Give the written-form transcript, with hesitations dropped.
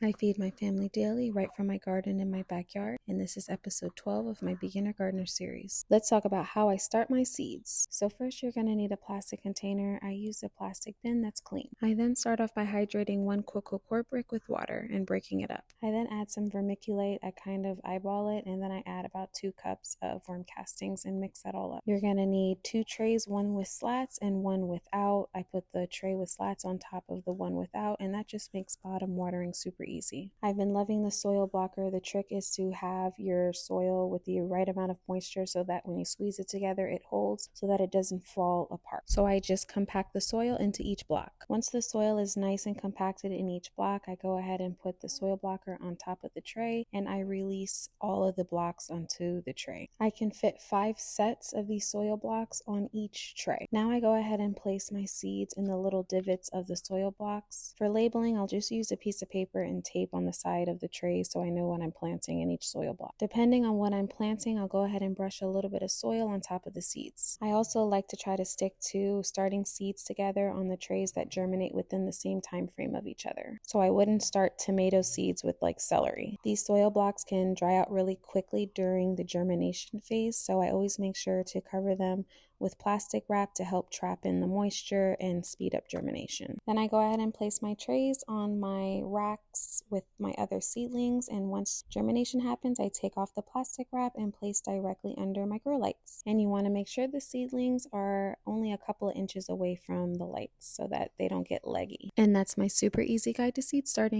I feed my family daily right from my garden in my backyard, and this is episode 12 of my Beginner Gardener series. Let's talk about how I start my seeds. So first you're going to need a plastic container. I use a plastic bin that's clean. I then start off by hydrating 1 coco coir brick with water and breaking it up. I then add some vermiculite. I kind of eyeball it, and then I add about 2 cups of worm castings and mix that all up. You're going to need 2 trays, one with slats and one without. I put the tray with slats on top of the one without, and that just makes bottom watering super easy. I've been loving the soil blocker. The trick is to have your soil with the right amount of moisture so that when you squeeze it together, it holds so that it doesn't fall apart. So I just compact the soil into each block. Once the soil is nice and compacted in each block, I go ahead and put the soil blocker on top of the tray, and I release all of the blocks onto the tray. I can fit 5 sets of these soil blocks on each tray. Now I go ahead and place my seeds in the little divots of the soil blocks. For labeling, I'll just use a piece of paper and tape on the side of the tray so I know what I'm planting in each soil block. Depending on what I'm planting, I'll go ahead and brush a little bit of soil on top of the seeds. I also like to try to stick to starting seeds together on the trays that germinate within the same time frame of each other. So I wouldn't start tomato seeds with like celery. These soil blocks can dry out really quickly during the germination phase, so I always make sure to cover them with plastic wrap to help trap in the moisture and speed up germination. Then I go ahead and place my trays on my racks with my other seedlings, and once germination happens, I take off the plastic wrap and place directly under my grow lights. And you want to make sure the seedlings are only a couple of inches away from the lights so that they don't get leggy. And that's my super easy guide to seed starting.